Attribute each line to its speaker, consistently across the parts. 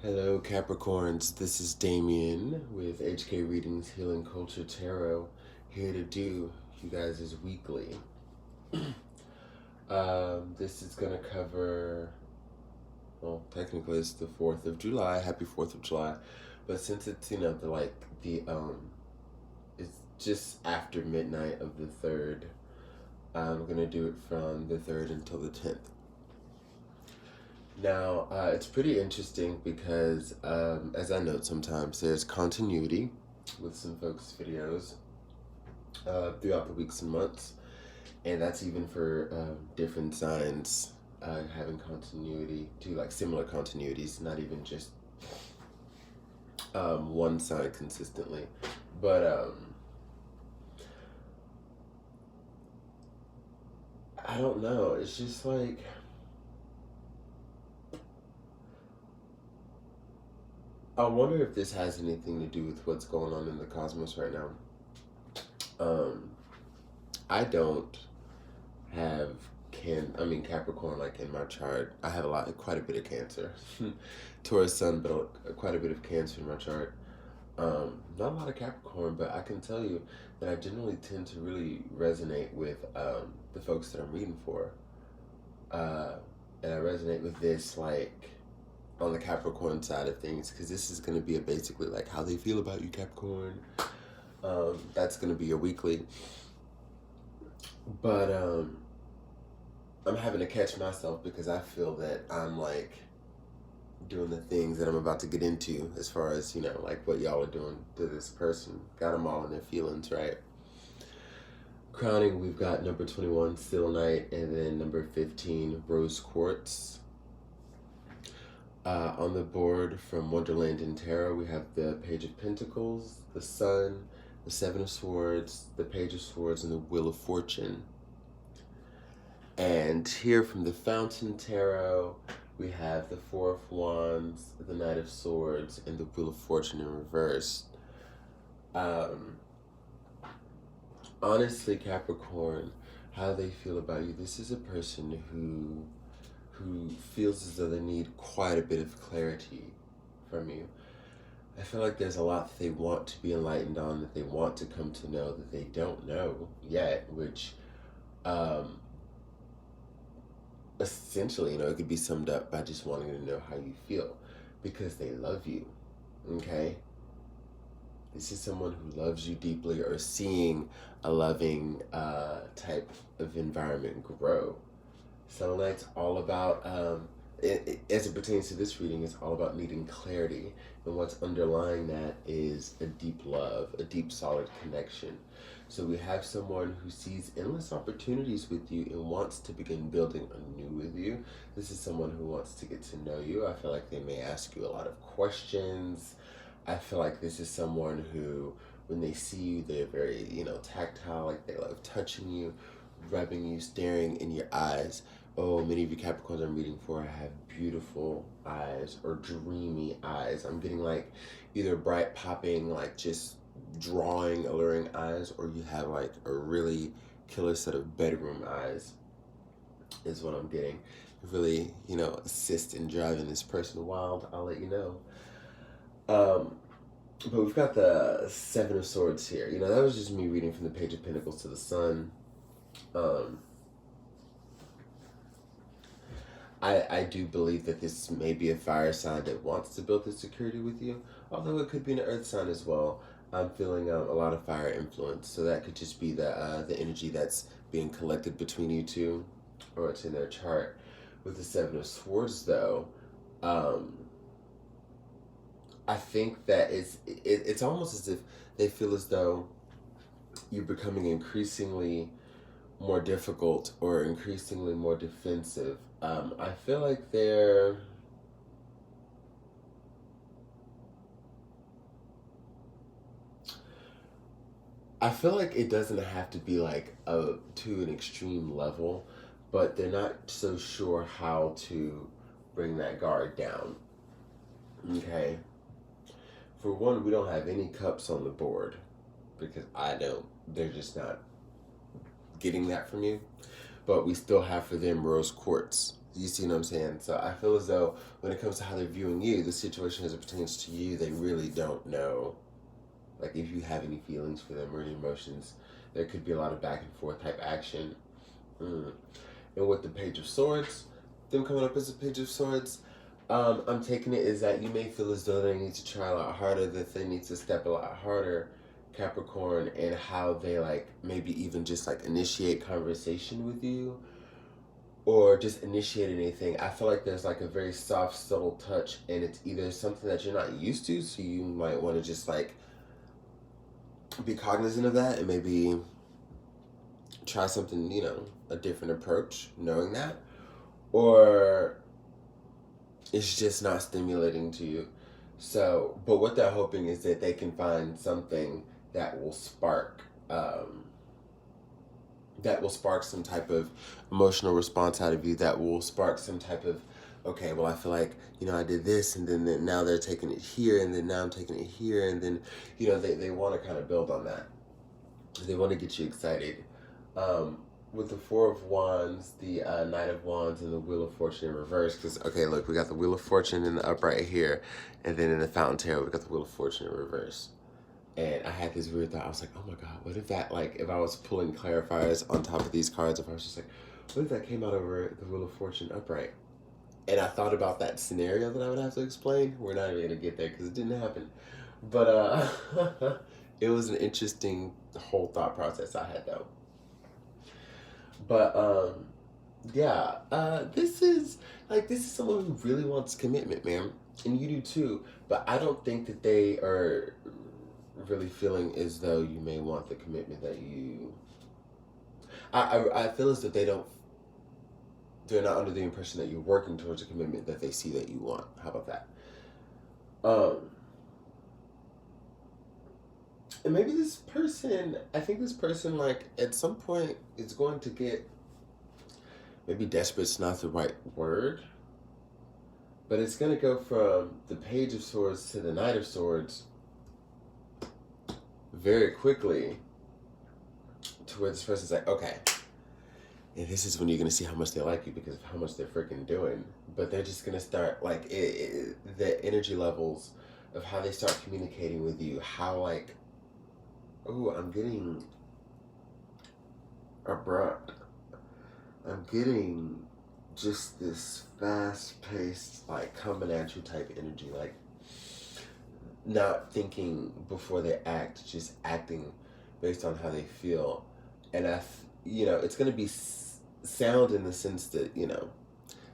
Speaker 1: Hello, Capricorns. This is Damien with HK Readings Healing Culture Tarot, here to do you guys' weekly. This is going to cover, well, technically it's the 4th of July. Happy 4th of July. But since it's, it's just after midnight of the 3rd, I'm going to do it from the 3rd until the 10th. Now, it's pretty interesting because, as I note sometimes, there's continuity with some folks' videos throughout the weeks and months, and that's even for different signs having continuity to like similar continuities, not even just one sign consistently. But I don't know, it's just like, I wonder if this has anything to do with what's going on in the cosmos right now. I don't have Capricorn, like in my chart. I have quite a bit of Cancer. Taurus Sun, but quite a bit of Cancer in my chart. Not a lot of Capricorn, but I can tell you that I generally tend to really resonate with the folks that I'm reading for. And I resonate with this, like, on the Capricorn side of things, because this is going to be basically like how they feel about you, Capricorn. That's going to be your weekly. But I'm having to catch myself because I feel that I'm like doing the things that I'm about to get into as far as, like what y'all are doing to this person. Got them all in their feelings, right? Crowning, we've got number 21, Selenite, and then number 15, Rose Quartz. On the board from Wonderland and Tarot, we have the Page of Pentacles, the Sun, the Seven of Swords, the Page of Swords, and the Wheel of Fortune. And here from the Fountain Tarot, we have the Four of Wands, the Knight of Swords, and the Wheel of Fortune in reverse. Honestly, Capricorn, how they feel about you, this is a person who feels as though they need quite a bit of clarity from you. I feel like there's a lot that they want to be enlightened on, that they want to come to know, that they don't know yet, which essentially, it could be summed up by just wanting to know how you feel, because they love you, okay? This is someone who loves you deeply, or seeing a loving type of environment grow. Selenite's all about, as it pertains to this reading, it's all about needing clarity. And what's underlying that is a deep love, a deep, solid connection. So we have someone who sees endless opportunities with you and wants to begin building anew with you. This is someone who wants to get to know you. I feel like they may ask you a lot of questions. I feel like this is someone who, when they see you, they're very, tactile, like they love touching you, rubbing you, staring in your eyes. Oh, many of you Capricorns I'm reading for have beautiful eyes or dreamy eyes. I'm getting like either bright, popping, like just drawing, alluring eyes, or you have like a really killer set of bedroom eyes is what I'm getting. Really, assist in driving this person wild. I'll let you know. But we've got the Seven of Swords here. That was just me reading from the Page of Pentacles to the Sun. I do believe that this may be a fire sign that wants to build this security with you, although it could be an earth sign as well. I'm feeling a lot of fire influence, so that could just be the energy that's being collected between you two, or it's in their chart. With the Seven of Swords, though, I think that it's almost as if they feel as though you're becoming increasingly more difficult or increasingly more defensive. I feel like I feel like it doesn't have to be like to an extreme level, but they're not so sure how to bring that guard down. Okay. For one, we don't have any cups on the board because I don't. They're just not getting that from you. But we still have for them rose quartz. You see what I'm saying? So I feel as though when it comes to how they're viewing you, the situation as it pertains to you, they really don't know. Like if you have any feelings for them or any emotions, there could be a lot of back and forth type action. Mm. And with the Page of Swords, them coming up as a Page of Swords, I'm taking it is that you may feel as though they need to try a lot harder, that they need to step a lot harder, Capricorn, and how they like maybe even just like initiate conversation with you or just initiate anything. I feel like there's like a very soft, subtle touch, and it's either something that you're not used to, so you might want to just like be cognizant of that and maybe try something, a different approach, knowing that, or it's just not stimulating to you. So, but what they're hoping is that they can find something that will spark, some type of emotional response out of you. That will spark some type of, okay, well, I feel like I did this, and then now they're taking it here, and then now I'm taking it here, and then they want to kind of build on that. They want to get you excited. With the Four of Wands, the Knight of Wands, and the Wheel of Fortune in reverse. Because, okay, look, we got the Wheel of Fortune in the upright here, and then in the Fountain Tarot, we got the Wheel of Fortune in reverse. And I had this weird thought. I was like, oh my God, what if that, like, if I was pulling clarifiers on top of these cards, if I was just like, what if that came out over the Wheel of Fortune upright? And I thought about that scenario that I would have to explain. We're not even going to get there because it didn't happen. But it was an interesting whole thought process I had, though. But yeah, this is someone who really wants commitment, man, and you do too. But I don't think that they are really feeling as though you may want the commitment that you. I feel as though they don't. They're not under the impression that you're working towards a commitment that they see that you want. How about that? And maybe this person, I think this person, like, at some point is going to get, maybe desperate's not the right word, but it's going to go from the Page of Swords to the Knight of Swords very quickly to where this person's like, okay, and this is when you're going to see how much they like you because of how much they're freaking doing. But they're just going to start, like, the energy levels of how they start communicating with you, how, like, oh, I'm getting abrupt. I'm getting just this fast-paced, like, coming at you type energy, like, not thinking before they act, just acting based on how they feel. And it's going to be sound in the sense that,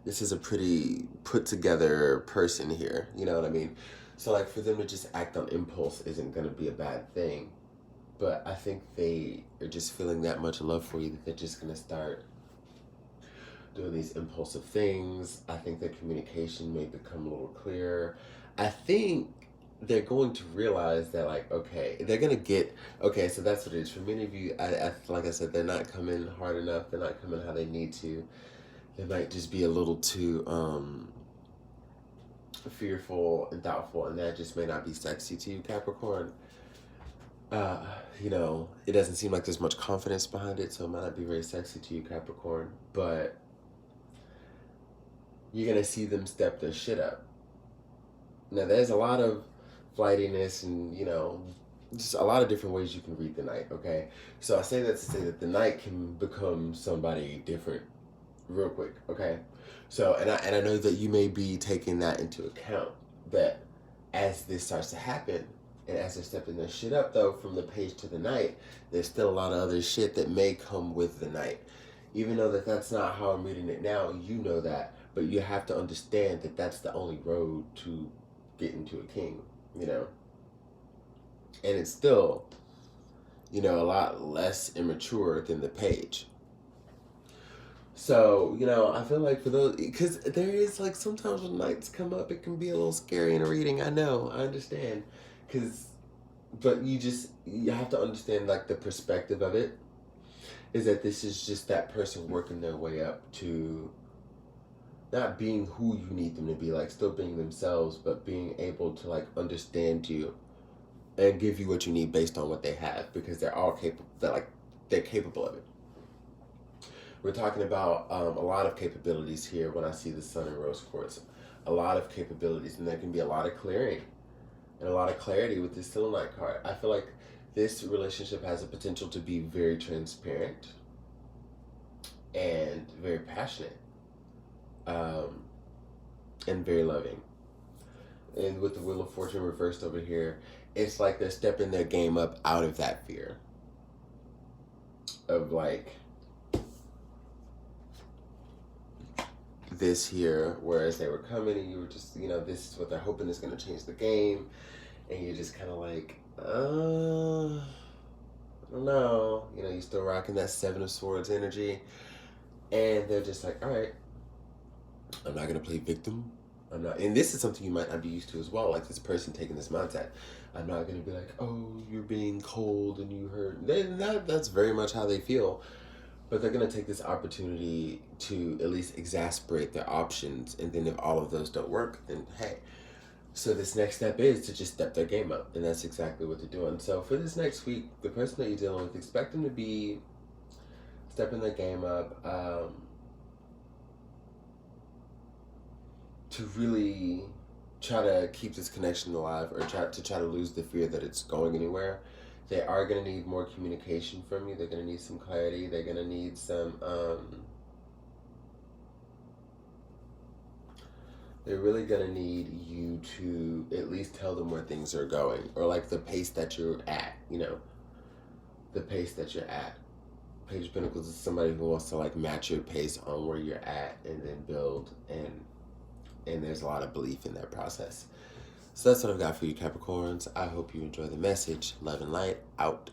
Speaker 1: this is a pretty put-together person here, you know what I mean? So, like, for them to just act on impulse isn't going to be a bad thing. But I think they are just feeling that much love for you that they're just going to start doing these impulsive things. I think their communication may become a little clearer. I think they're going to realize that, like, okay, they're going to get, okay, so that's what it is. For many of you, like I said, they're not coming hard enough. They're not coming how they need to. They might just be a little too fearful and doubtful, and that just may not be sexy to you, Capricorn. It doesn't seem like there's much confidence behind it, so it might not be very sexy to you, Capricorn, but you're going to see them step their shit up. Now, there's a lot of flightiness and, just a lot of different ways you can read the Knight, okay? So I say that to say that the Knight can become somebody different real quick, okay? So, and I know that you may be taking that into account, that as this starts to happen, and as they're stepping their shit up, though, from the Page to the Knight, there's still a lot of other shit that may come with the Knight. Even though that's not how I'm reading it now, you know that, but you have to understand that that's the only road to getting to a king, And it's still, a lot less immature than the Page. So, I feel like for those, because there is, like, sometimes when Knights come up, it can be a little scary in a reading. I know, I understand. But you have to understand, like, the perspective of it is that this is just that person working their way up to not being who you need them to be, like, still being themselves, but being able to, like, understand you and give you what you need based on what they have, because they're all capable, they're capable of it. We're talking about a lot of capabilities here when I see the sun in rose quartz. A lot of capabilities, and there can be a lot of clearing and a lot of clarity with this selenite card. I feel like this relationship has a potential to be very transparent and very passionate, um, and very loving. And with the Wheel of Fortune reversed over here, it's like they're stepping their game up out of that fear of like this here, whereas they were coming and you were just, this is what they're hoping is going to change the game, and you're just kind of like, I don't know, you're still rocking that Seven of Swords energy, and they're just like, all right, I'm not going to play victim. I'm not, and this is something you might not be used to as well, like this person taking this mindset. I'm not going to be like, oh, you're being cold and you hurt. That's very much how they feel. But they're going to take this opportunity to at least exasperate their options. And then if all of those don't work, then hey. So this next step is to just step their game up. And that's exactly what they're doing. So for this next week, the person that you're dealing with, expect them to be stepping their game up. To really try to keep this connection alive, or try to lose the fear that it's going anywhere. They are going to need more communication from you. They're going to need some clarity. They're going to need some they're really going to need you to at least tell them where things are going, or like the pace that you're at, the pace that you're at. Page of Pentacles is somebody who wants to like match your pace on where you're at and then build, and there's a lot of belief in that process. So that's what I've got for you, Capricorns. I hope you enjoy the message. Love and light, out.